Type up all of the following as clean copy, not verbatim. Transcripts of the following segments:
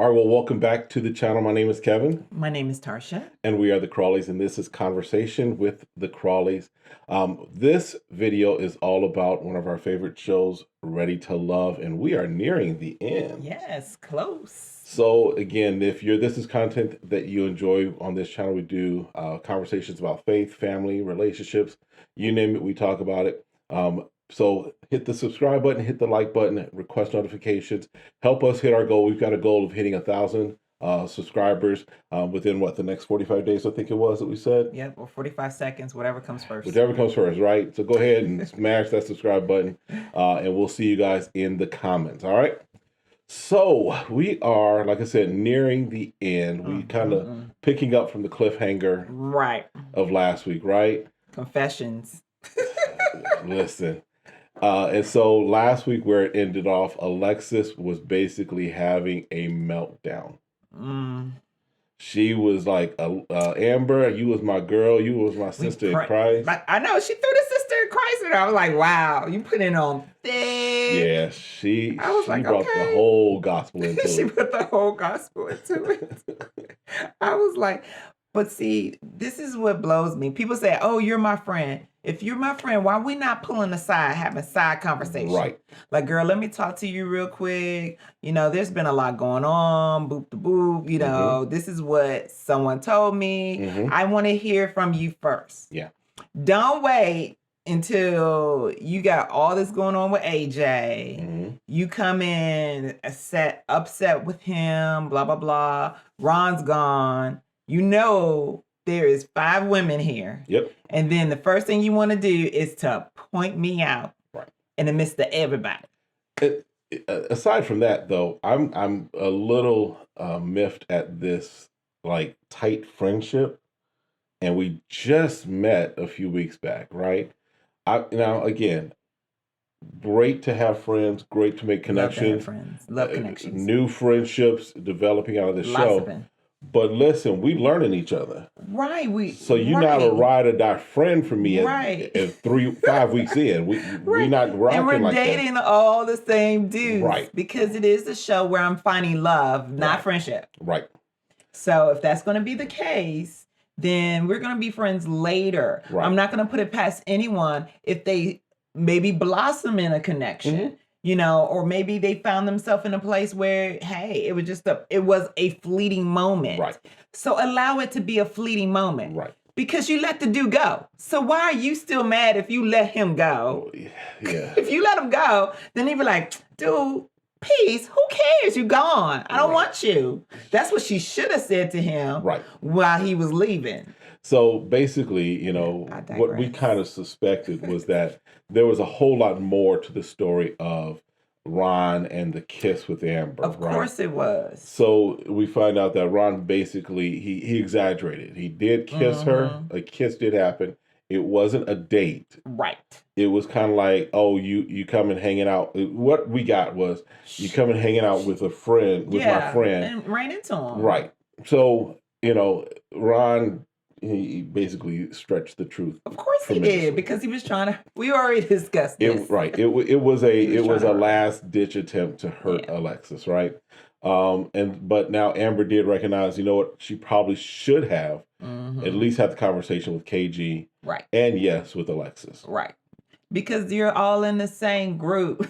All right, well, welcome back to the channel. My name is Kevin. My name is Tarsha. And we are the Crawleys, and this is Conversation with the Crawleys. This video is all about one of our favorite shows, Ready to Love, and we are nearing the end. Yes, close. So again, if this is content that you enjoy on this channel, we do conversations about faith, family, relationships, you name it, we talk about it. So hit the subscribe button, hit the like button, request notifications, help us hit our goal. We've got a goal of hitting 1,000 subscribers within the next 45 days, I think it was that we said. Yep, or 45 seconds, whatever comes first. Whatever comes first, right? So go ahead and smash that subscribe button, and we'll see you guys in the comments, all right? So we are, like I said, nearing the end. We kind of picking up from the cliffhanger of last week, right? Confessions. Listen. And so last week where it ended off, Alexis was basically having a meltdown. She was like, Amber, you was my girl. You was my sister in Christ. I know. She threw the sister in Christ in her. I was like, wow, you put it on thick. Yeah, she brought okay. the whole gospel into it. She put the whole gospel into it. I was like, but see, this is what blows me. People say, oh, you're my friend. If you're my friend, why are we not pulling aside, having side conversation? Right. Like, girl, let me talk to you real quick. You know, there's been a lot going on. Boop, the boop. You know, this is what someone told me. I want to hear from you first. Yeah. Don't wait until you got all this going on with AJ. You come in upset with him, blah, blah, blah. Ron's gone. You know there is 5 women here. Yep. And then the first thing you want to do is to point me out in the midst of everybody. Aside from that, though, I'm a little miffed at this like tight friendship, and we just met a few weeks back, right? Now again, great to have friends, great to make connections, love connections, new friendships developing out of the show. But listen, we learning each other. Right. So you're not a ride or die friend for me at 5 weeks in. We're not rocking and we're like dating that. all the same dudes. Right. Because it is a show where I'm finding love, not friendship. Right. So if that's going to be the case, then we're going to be friends later. Right. I'm not going to put it past anyone if they maybe blossom in a connection. You know, or maybe they found themselves in a place where, hey, it was a fleeting moment. Right. So allow it to be a fleeting moment. Right. Because you let the dude go. So why are you still mad if you let him go? Yeah. If you let him go, then he be like, dude, peace, who cares? You gone. I don't want you. That's what she should have said to him while he was leaving. So basically, you know, what we kind of suspected was that there was a whole lot more to the story of Ron and the kiss with Amber. Of course it was. So we find out that Ron basically, he exaggerated. He did kiss her. A kiss did happen. It wasn't a date. Right. It was kind of like, oh, you come and hanging out. What we got was you come and hanging out with a friend, with my friend. And ran into him. Right. So, you know, Ron, he basically stretched the truth. Of course he did, because he was trying to. We already discussed this. It was a last ditch attempt to hurt Alexis, right? But now Amber did recognize, you know what, she probably should have at least had the conversation with KG, right? And yes, with Alexis, right? Because you're all in the same group.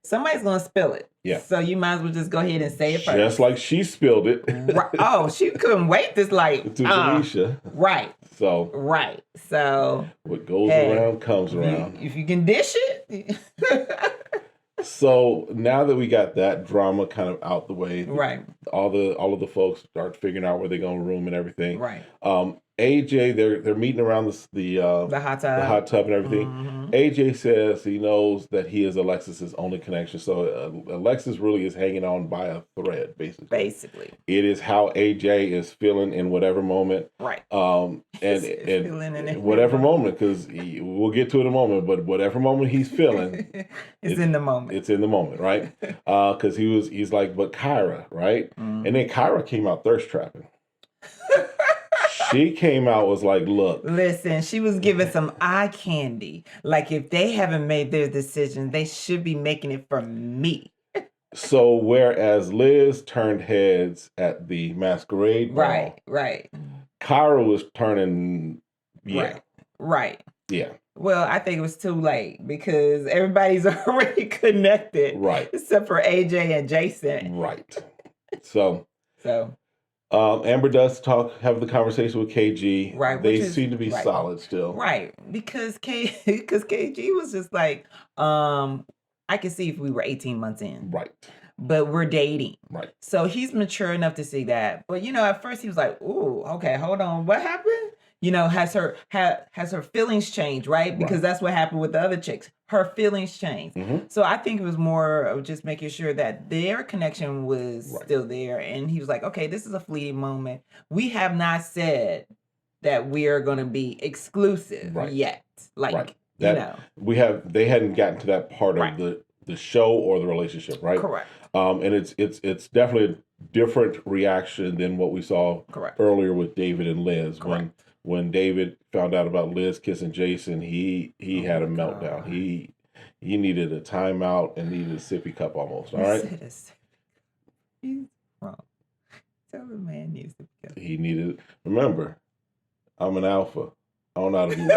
Somebody's gonna spill it. Yeah. So you might as well just go ahead and say it first. Just like she spilled it. Right. Oh, she couldn't wait this like to Tanisha. Right. So what goes around comes around. If you can dish it. So now that we got that drama kind of out the way, right? All of the folks start figuring out where they're gonna room and everything, right? AJ, they're meeting around the hot tub and everything. AJ says he knows that he is Alexis's only connection. So Alexis really is hanging on by a thread, basically. It is how AJ is feeling in whatever moment. Right. And whatever moment, because we'll get to it in a moment, but whatever moment he's feeling. it's in the moment. It's in the moment, right? Because he's like, but Kyra, right? And then Kyra came out thirst trapping. She came out, was like, look. Listen, she was giving some eye candy. Like, if they haven't made their decision, they should be making it for me. So whereas Liz turned heads at the masquerade ball, Right. Kyra was turning, yeah, Right. yeah. Well, I think it was too late because everybody's already connected, Right. except for AJ and Jason. Right. So So Amber does have the conversation with KG. right, They which is seem to be solid still. right because KG was just like, I can see if we were 18 months in, Right. but we're dating, right. So he's mature enough to see that. But at first he was like, "Ooh, okay, hold on, what happened?" Has her feelings changed, right? Because that's what happened with the other chicks. Her feelings changed. Mm-hmm. So I think it was more of just making sure that their connection was still there. And he was like, "Okay, this is a fleeting moment. We have not said that we are going to be exclusive yet." Like, they hadn't gotten to that part of the show or the relationship, right? Correct. And it's definitely a different reaction than what we saw earlier with David and Liz. When David found out about Liz kissing Jason, he had a meltdown. He needed a timeout and needed a sippy cup almost. All right. He's wrong. Tell the man needs to be. He needed. Remember, I'm an alpha. I don't know how to be weak.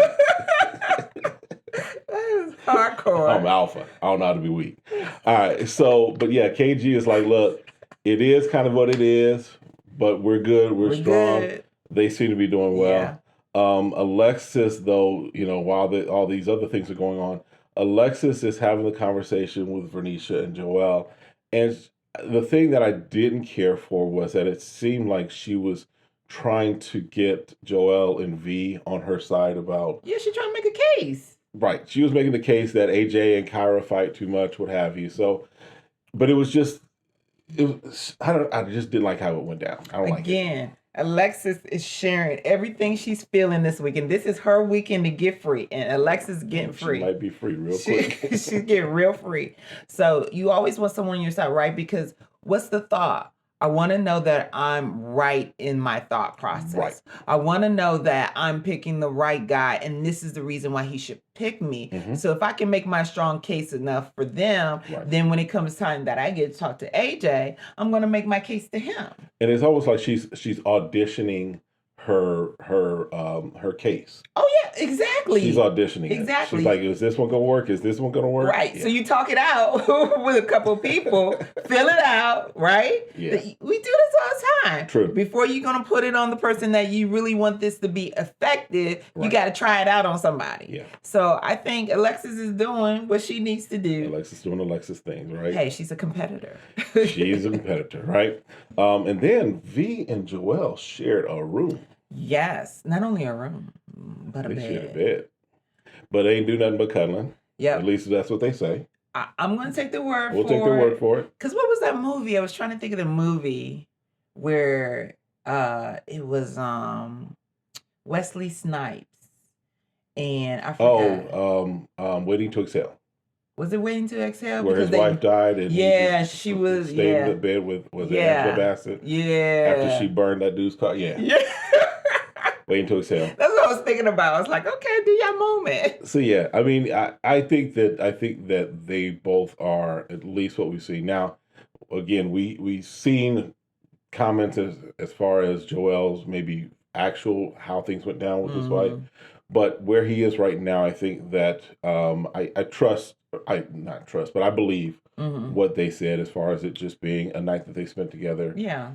That is hardcore. I'm alpha. I don't know how to be weak. All right. So, but yeah, KG is like, look, it is kind of what it is, but we're good. We're strong. Good. They seem to be doing well. Yeah. Alexis, though, while all these other things are going on, Alexis is having the conversation with Vernisha and Joelle. And the thing that I didn't care for was that it seemed like she was trying to get Joelle and V on her side about... Yeah, she's trying to make a case. Right. She was making the case that AJ and Kyra fight too much, what have you. So, but it was just... I just didn't like how it went down. I don't like it. Again, Alexis is sharing everything she's feeling this weekend. This is her weekend to get free, and Alexis is getting free. She might be free real quick. She's getting real free. So you always want someone on your side, right? Because what's the thought? I want to know that I'm right in my thought process. Right. I want to know that I'm picking the right guy, and this is the reason why he should pick me. Mm-hmm. So if I can make my strong case enough for them, then when it comes time that I get to talk to AJ, I'm going to make my case to him. And it's almost like she's auditioning her case. Oh yeah, exactly. She's auditioning. Exactly. She's like, is this one gonna work? Is this one gonna work? Right. Yeah. So you talk it out with a couple of people, fill it out, right? Yeah. We do this all the time. True. Before you're gonna put it on the person that you really want this to be effective, you gotta try it out on somebody. Yeah. So I think Alexis is doing what she needs to do. Alexis doing Alexis things, right? Hey, she's a competitor. She's a competitor, right? And then V and Joelle shared a room. Yes, not only a room, but a bed. They shared a bed. But they ain't do nothing but cuddling. Yeah. At least that's what they say. I'm going to take the word for it. We'll take the word for it. Because what was that movie? I was trying to think of the movie where it was Wesley Snipes. And I forgot. Waiting to Exhale. Was it Waiting to Exhale? Where his wife died and she was stayed in the bed with Angela Bassett. Yeah. After she burned that dude's car. Yeah. Waiting to Exhale. That's what I was thinking about. I was like, okay, do your moment. So yeah, I mean, I think that they both are at least what we see now. Again, we've seen comments as far as Joelle's maybe actual how things went down with his wife, but where he is right now, I think that I believe what they said as far as it just being a night that they spent together. Yeah.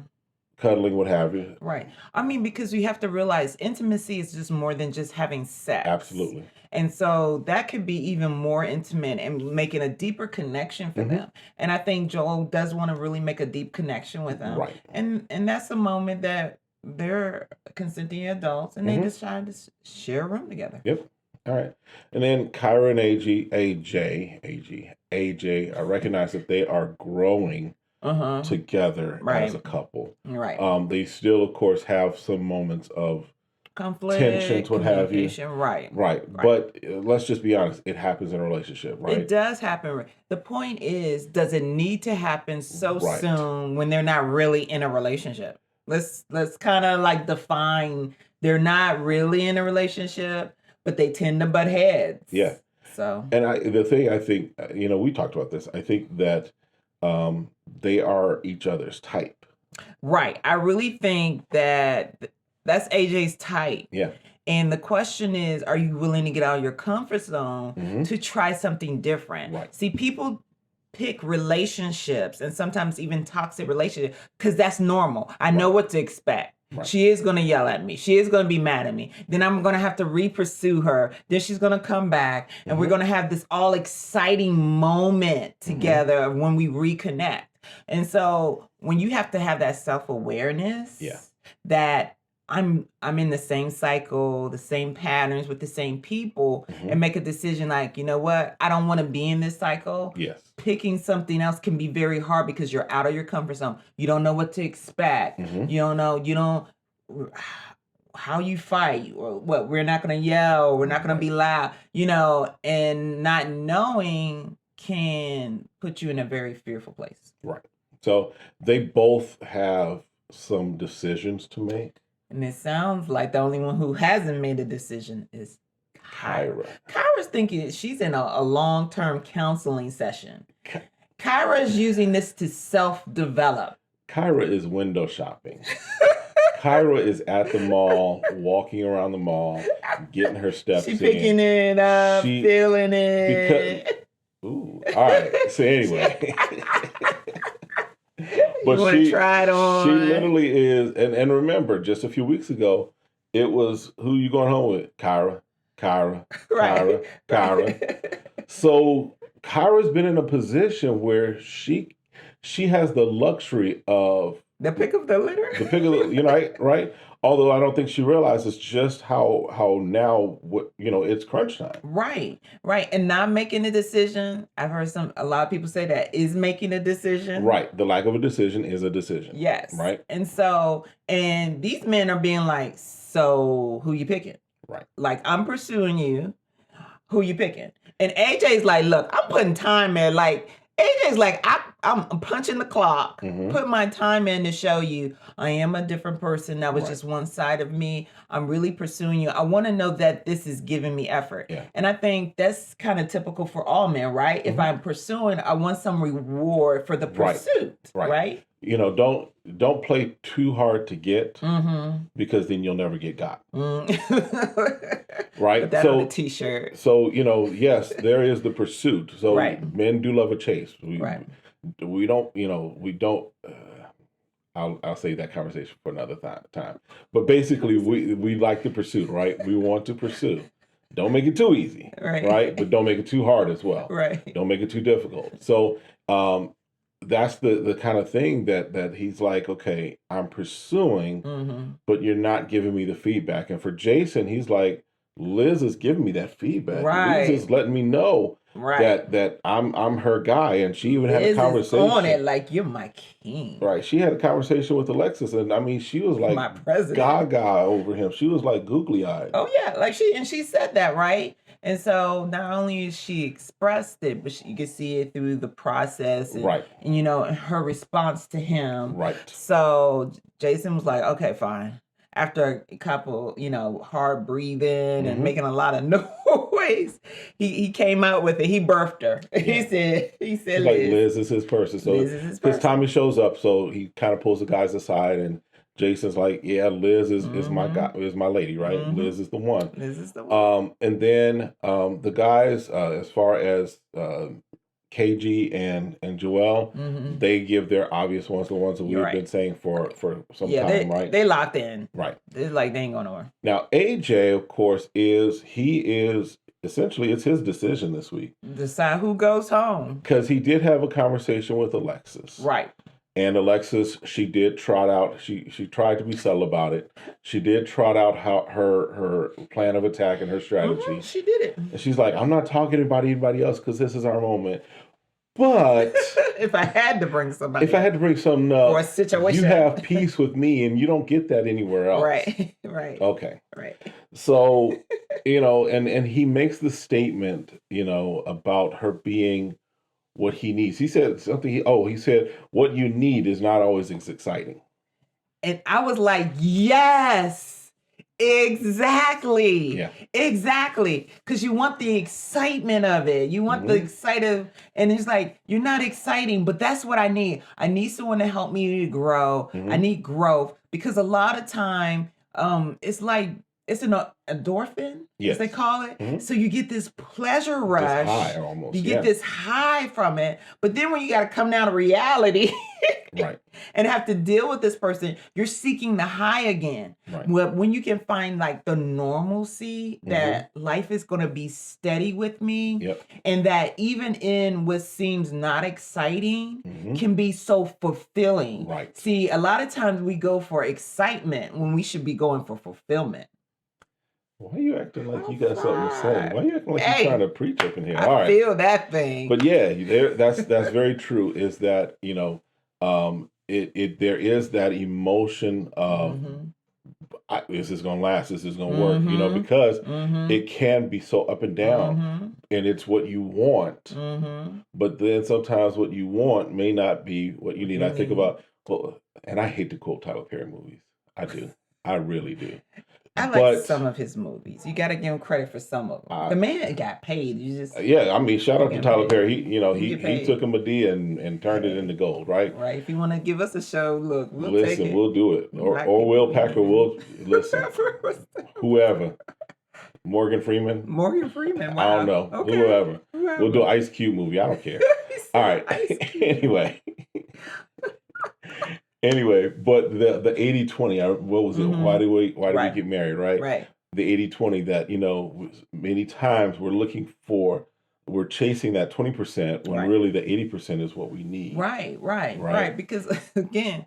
Cuddling, what have you. Right. I mean, because you have to realize intimacy is just more than just having sex. Absolutely. And so that could be even more intimate and making a deeper connection for them. And I think Joel does want to really make a deep connection with them. Right. And that's a moment that they're consenting adults and they decide to share a room together. Yep. All right. And then Kyra and AJ, I recognize that they are growing together as a couple. Right. They still, of course, have some moments of conflict, tensions, what have you. Right. But let's just be honest, it happens in a relationship, right? It does happen. The point is, does it need to happen so soon when they're not really in a relationship? Let's kind of like define they're not really in a relationship, but they tend to butt heads. Yeah. So. And I think, we talked about this. I think that they are each other's type. Right. I really think that that's AJ's type. Yeah. And the question is, are you willing to get out of your comfort zone to try something different? Right. See, people pick relationships and sometimes even toxic relationships because that's normal. I know what to expect. Right. She is going to yell at me. She is going to be mad at me. Then I'm going to have to re-pursue her. Then she's going to come back and we're going to have this all exciting moment together when we reconnect. And so when you have to have that self-awareness that I'm in the same cycle, the same patterns with the same people, and make a decision like, you know what? I don't want to be in this cycle. Yes. Picking something else can be very hard because you're out of your comfort zone. You don't know what to expect. You don't know, how you fight or what. We're not going to yell. We're not going to be loud, and not knowing can put you in a very fearful place. Right. So they both have some decisions to make. And it sounds like the only one who hasn't made a decision is Kyra. Kyra's thinking she's in a long-term counseling session. Kyra is using this to self-develop. Kyra is window shopping. Kyra is at the mall, walking around the mall, getting her steps in. She's picking it up, feeling it. All right. So anyway. But she try it on. She literally is, and remember, just a few weeks ago, it was who you going home with? Kyra. So Kyra's been in a position where she has the luxury of the pick of the litter. The pick of the, right? Although I don't think she realizes just how now it's crunch time. Right. And not making a decision. I've heard a lot of people say that is making a decision. Right. The lack of a decision is a decision. Yes. Right. And these men are being like, so who you picking? Right. Like, I'm pursuing you. Who you picking? And AJ's like, look, I'm putting time in. Like, AJ's like, I'm punching the clock, put my time in to show you I am a different person. That was just one side of me. I'm really pursuing you. I want to know that this is giving me effort. Yeah. And I think that's kind of typical for all men, right? If I'm pursuing, I want some reward for the pursuit, right? Don't play too hard to get because then you'll never get got. Right? Put that on a t-shirt. So, yes, there is the pursuit. So men do love a chase. We don't, I'll save that conversation for another time. But basically we like the pursuit, right? We want to pursue. Don't make it too easy, right? But don't make it too hard as well. Right. Don't make it too difficult. So, that's the kind of thing that he's like, okay, I'm pursuing, but you're not giving me the feedback. And for Jason, he's like, Liz is giving me that feedback. Right. Liz is letting me know that I'm her guy. And she even had a conversation. Is on it like, you're my king. Right. She had a conversation with Alexis. And I mean, she was like my president. Gaga over him. She was like googly eyed. Oh yeah. Like she said that, right? And so not only she expressed it, but you could see it through the process and, and her response to him. Right. So Jason was like, okay, fine. After a couple, hard breathing and making a lot of noise, he came out with it. He birthed her. Yeah. He said Liz is his person. So his Tommy shows up, so he kind of pulls the guys aside and Jason's like, yeah, Liz is my guy, is my lady, right? Liz is the one. Liz is the one. And then the guys, as far as KG and Joel, they give their obvious ones, the ones that we've been saying for some time, right? They locked in. Right. It's like they ain't going nowhere. Now, AJ, of course, essentially, it's his decision this week. Decide who goes home. Because he did have a conversation with Alexis. Right. And Alexis, she did trot out, she tried to be subtle about it. She did trot out how her plan of attack and her strategy. She did it. And she's like, I'm not talking about anybody else because this is our moment. But if I had to bring somebody I had to bring something up, or a situation, you have peace with me and you don't get that anywhere else. Right. Okay. Right. So, and he makes the statement, about her being what he needs. He said something, he said, what you need is not always as exciting. And I was like, yes, Exactly. Yeah. Exactly. Because you want the excitement of it. You want the excited, and it's like, you're not exciting, but that's what I need. I need someone to help me to grow. I need growth, because a lot of time, it's like, it's an endorphin, as they call it. So you get this pleasure rush. This high almost. You get this high from it. But then when you got to come down to reality right. and have to deal with this person, you're seeking the high again. Right. When you can find like the normalcy that life is going to be steady with me, and that even in what seems not exciting can be so fulfilling. Right. See, a lot of times we go for excitement when we should be going for fulfillment. Why are you acting like you got something to say? Why are you acting like you're trying to preach up in here? I feel that thing. But yeah, that's very true. Is that, you know, there is that emotion of, is this gonna last? Is this gonna work? You know, because it can be so up and down, and it's what you want. But then sometimes what you want may not be what you need. I think about, and I hate to quote Tyler Perry movies. I do. I really do. I like some of his movies. You got to give him credit for some of them. The man got paid. You just I mean, shout out to Tyler Perry. He took a Medea and turned it into gold, right? Right. If you want to give us a show, look, we'll take it. We'll do it. Or Will Packer will listen. Whoever. Morgan Freeman. Wow. I don't know. Okay. Whoever. We'll do an Ice Cube movie. I don't care. All right. Anyway, but the 80-20, what was it? Why do we get married, right? Right. The 80-20 that, many times we're chasing that 20% when really the 80% is what we need. Right. Because again,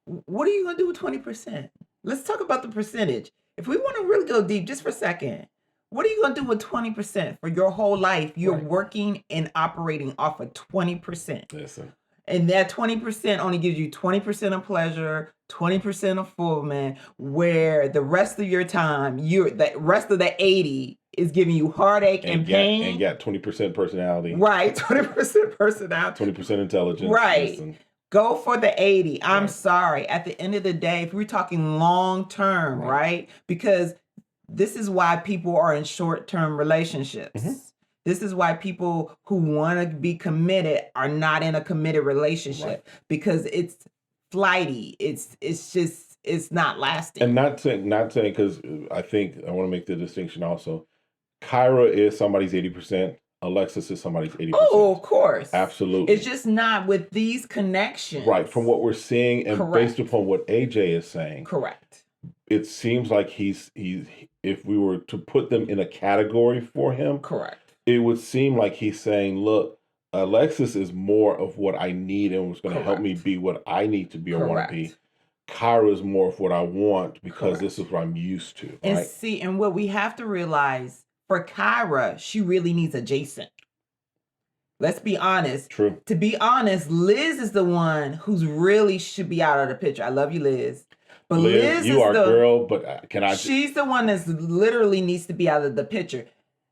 what are you going to do with 20%? Let's talk about the percentage. If we want to really go deep just for a second, what are you going to do with 20% for your whole life? You're working and operating off of 20%. Listen. And that 20% only gives you 20% of pleasure, 20% of fulfillment, where the rest of your time, the rest of the 80 is giving you heartache and pain. And got 20% personality. Right, 20% personality. 20% intelligence. Right. Listen. Go for the 80. I'm sorry. At the end of the day, if we're talking long term, right? Because this is why people are in short-term relationships. This is why people who want to be committed are not in a committed relationship, because it's flighty. It's not lasting. And not saying, because I think I want to make the distinction also. Kyra is somebody's 80%. Alexis is somebody's 80%. Oh, of course. Absolutely. It's just not with these connections. Right. From what we're seeing and based upon what AJ is saying. Correct. It seems like he's if we were to put them in a category for him. Correct. It would seem like he's saying, look, Alexis is more of what I need and was going to help me be what I need to be or want to be. Kyra is more of what I want because this is what I'm used to. And right? see, and what we have to realize, for Kyra, she really needs a Jason. Let's be honest. True. To be honest, Liz is the one who's really should be out of the picture. I love you, Liz. But Liz you is are girl, but can I? She's the one that's literally needs to be out of the picture.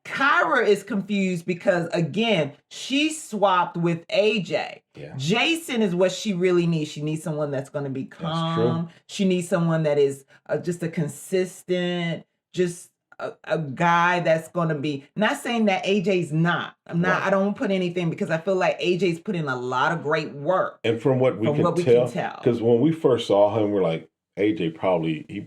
Kyra is confused because, again, she swapped with AJ. Yeah. Jason is what she really needs. She needs someone that's going to be calm. She needs someone that is just a consistent, just a guy that's going to be, not saying that AJ's not. I don't put anything, because I feel like AJ's put in a lot of great work. And from what we can tell, because when we first saw him, we're like, AJ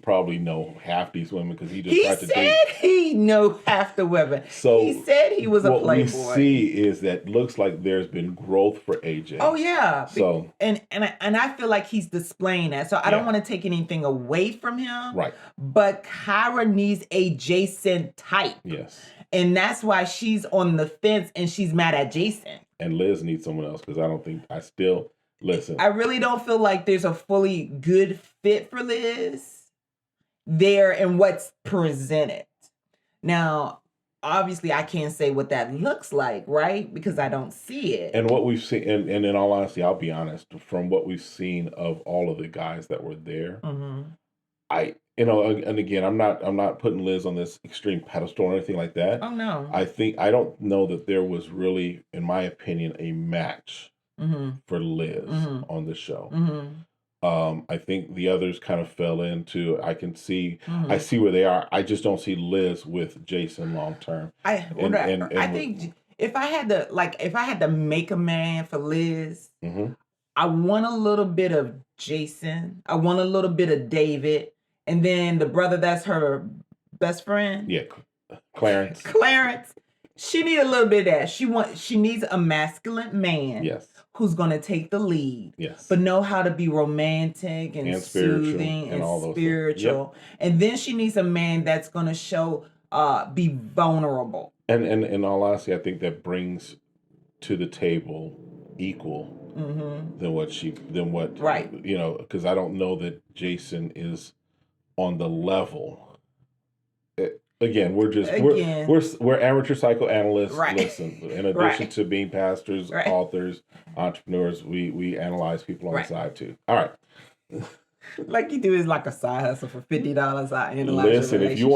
probably know half these women because he just tried to date. He said he knew half the women. So he said he was a playboy. What we see is that looks like there's been growth for AJ. Oh yeah. So and I feel like he's displaying that. So I don't want to take anything away from him. Right. But Kyra needs a Jason type. Yes. And that's why she's on the fence and she's mad at Jason. And Liz needs someone else, because listen. I really don't feel like there's a fully good fit for Liz there and what's presented. Now, obviously, I can't say what that looks like, right? Because I don't see it. And what we've seen, and in all honesty, I'll be honest, from what we've seen of all of the guys that were there, and again, I'm not putting Liz on this extreme pedestal or anything like that. Oh no. I don't know that there was really, in my opinion, a match for Liz on the show. I think the others kind of fell into. I see Mm-hmm. where they are. I just don't see Liz with Jason long term. I And think if I had to make a man for Liz, mm-hmm. I want a little bit of Jason. I want a little bit of David, and then the brother that's her best friend. Yeah, Clarence. Clarence. She need a little bit of that. She needs a masculine man. Yes. Who's gonna take the lead. Yes. But know how to be romantic and soothing and all those spiritual. Yep. And then she needs a man that's gonna be vulnerable. And in all honesty, I think that brings to the table equal than what right. because I don't know that Jason is on the level. Again, we're amateur psychoanalysts. Right. Listen, in addition to being pastors, authors, entrepreneurs, we analyze people on the side too. All right. Like you do is like a side hustle for $50. I analyze. Listen, if you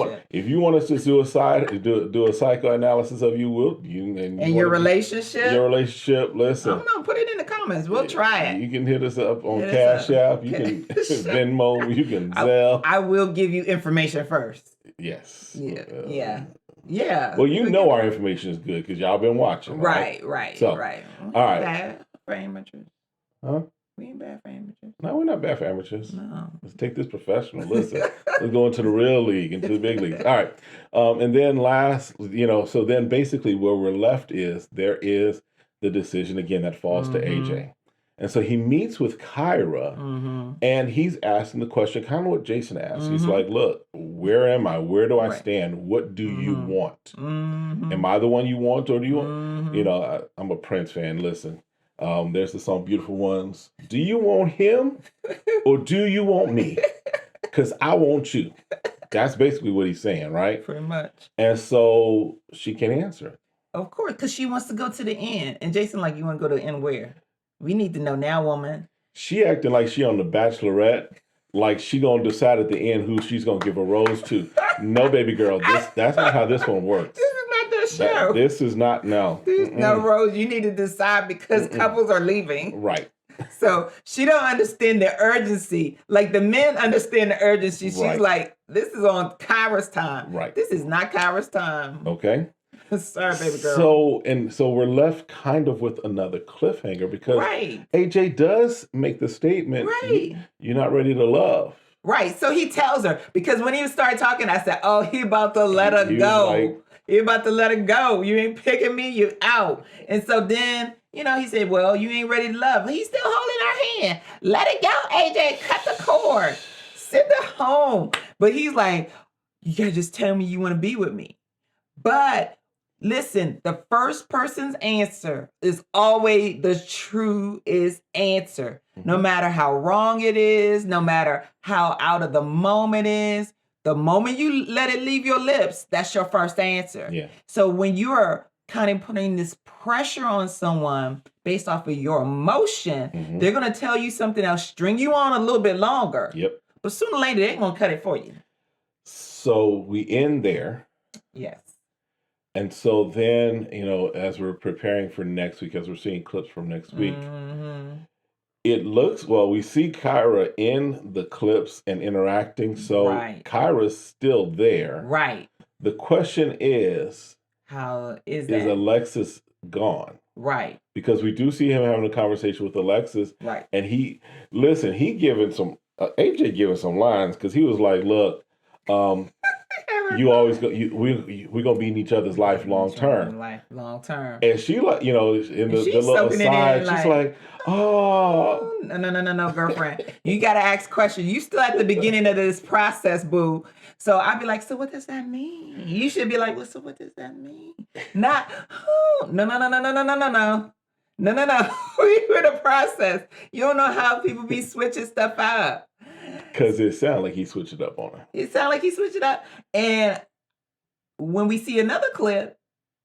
want us to do a psychoanalysis of you, your relationship. Listen, I don't know. Put it in the comments. We'll try it. You can hit us up on Cash App. You can Venmo. You can Zelle. I will give you information first. Yes. Yeah. Well, our information is good because y'all been watching. Right. So, all right. Bad for amateurs. Huh? We ain't bad for amateurs. No, we're not bad for amateurs. No. Let's take this professional. Listen, let's go into the real league, into the big leagues. All right. And then last, so then basically where we're left there is the decision again that falls to AJ. And so he meets with Kyra and he's asking the question, kind of what Jason asked. He's like, look, where am I? Where do I stand? What do you want? Am I the one you want or do you want? I'm a Prince fan. Listen, there's the song Beautiful Ones. Do you want him or do you want me? Because I want you. That's basically what he's saying, right? Pretty much. And so she can answer. Of course, because she wants to go to the end. And Jason, like, you want to go to the end where? We need to know now, woman. She acting like she on The Bachelorette, like she gonna decide at the end who she's gonna give a rose to. No, baby girl, that's not how this one works. This is not that show. This is not, no. There's no rose. You need to decide because couples are leaving. Right. So she don't understand the urgency. Like the men understand the urgency. She's like, this is on Kyra's time. Right. This is not Kyra's time. Okay. Sorry, baby girl. So we're left kind of with another cliffhanger because AJ does make the statement, you're not ready to love. Right. So he tells her, because when he started talking, I said, oh, he about to let her go. He about to let her go. You ain't picking me, you out. And so then, he said, well, you ain't ready to love. He's still holding her hand. Let it go, AJ. Cut the cord. Send her home. But he's like, you gotta just tell me you want to be with me. But listen, the first person's answer is always the truest answer. No matter how wrong it is, no matter how out of the moment it is, the moment you let it leave your lips, that's your first answer. Yeah. So when you are kind of putting this pressure on someone based off of your emotion, they're going to tell you something else, string you on a little bit longer. Yep. But sooner or later, they're going to cut it for you. So we end there. Yes. And so then, as we're preparing for next week, as we're seeing clips from next week, it looks, we see Kyra in the clips and interacting. So Kyra's still there. Right. The question is, how is that? Is Alexis gone? Right. Because we do see him having a conversation with Alexis. Right. And AJ giving some lines because he was like, look, you always go. We're gonna be in each other's life long term. Long term. And she in the little aside, she's like, oh, no, girlfriend. You gotta ask questions. You still at the beginning of this process, boo. So I'd be like, so what does that mean? You should be like, well, so what does that mean? Not, no. We in the process. You don't know how people be switching stuff up. Because it sounded like he switched it up on her. It sounded like he switched it up. And when we see another clip,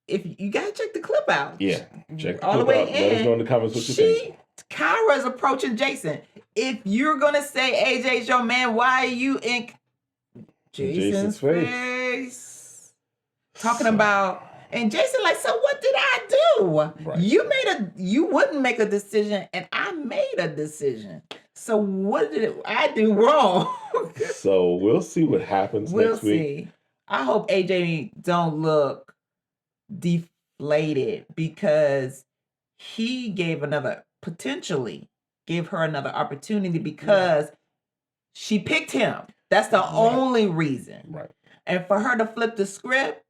if you gotta check the clip out. Yeah. Check all the way out. in. Let us know in the comments what you think. Kyra is approaching Jason. If you're gonna say AJ's your man, why are you in Jason's face? Talking about, and Jason like, so what did I do? Right. You wouldn't make a decision, and I made a decision. So what did I do wrong? So we'll see what happens next week. See. I hope AJ don't look deflated because he potentially gave her another opportunity because she picked him. That's the only reason. Right. And for her to flip the script,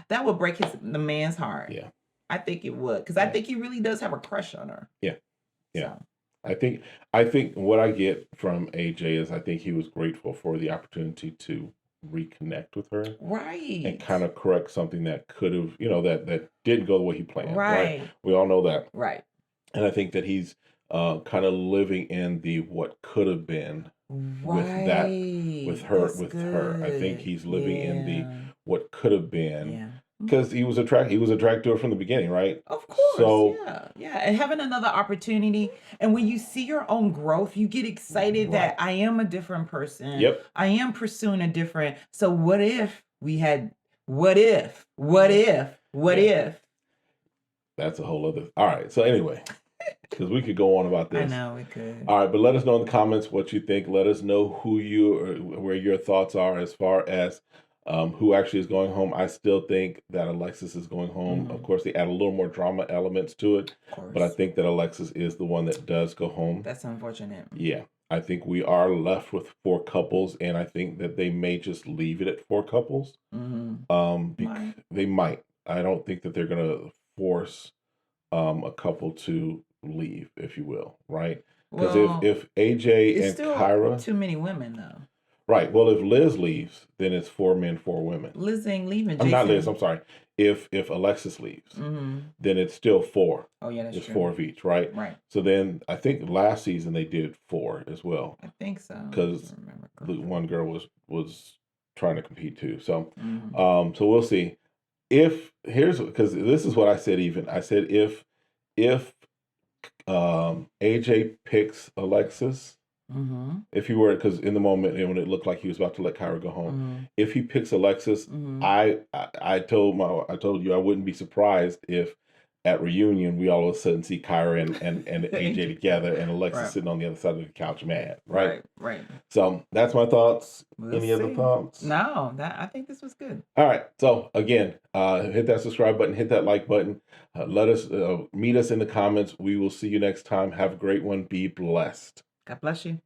that would break the man's heart. Yeah. I think it would. Because I think he really does have a crush on her. Yeah. Yeah. So. I think what I get from AJ is I think he was grateful for the opportunity to reconnect with her. Right. And kind of correct something that could have, that didn't go the way he planned. Right. We all know that. Right. And I think that he's kind of living in the what could have been with her. I think he's living in the what could have been. Yeah. Because he was attracted to her from the beginning, right? Of course. So, yeah. And having another opportunity. And when you see your own growth, you get excited that I am a different person. Yep. I am pursuing a different. So what if we had, what if? That's a whole other. All right. So anyway, because we could go on about this. I know we could. All right. But let us know in the comments what you think. Let us know where your thoughts are as far as who actually is going home. I still think that Alexis is going home. Of course, they add a little more drama elements to it, but I think that Alexis is the one that does go home. That's unfortunate. Yeah, I think we are left with 4 couples, and I think that they may just leave it at 4 couples. They might. I don't think that they're going to force a couple to leave, if you will, right? Because if AJ and Kyra, too many women though. Right. Well, if Liz leaves, then it's 4 men, 4 women. Liz ain't leaving. I'm not Liz. I'm sorry. If Alexis leaves, then it's still 4. Oh yeah, that's it's true. 4 of each, right? Right. So then I think last season they did 4 as well. I think so. Because the one girl was trying to compete too. So, so we'll see. Because this is what I said. I said if AJ picks Alexis. If he were, because in the moment when it looked like he was about to let Kyra go home, if he picks Alexis, I told you I wouldn't be surprised if at reunion we all of a sudden see Kyra and AJ together and Alexis sitting on the other side of the couch mad, right? Right. So that's my thoughts. Any other thoughts? No, I think this was good. All right. So again, hit that subscribe button, hit that like button. Let us meet us in the comments. We will see you next time. Have a great one. Be blessed. God bless you.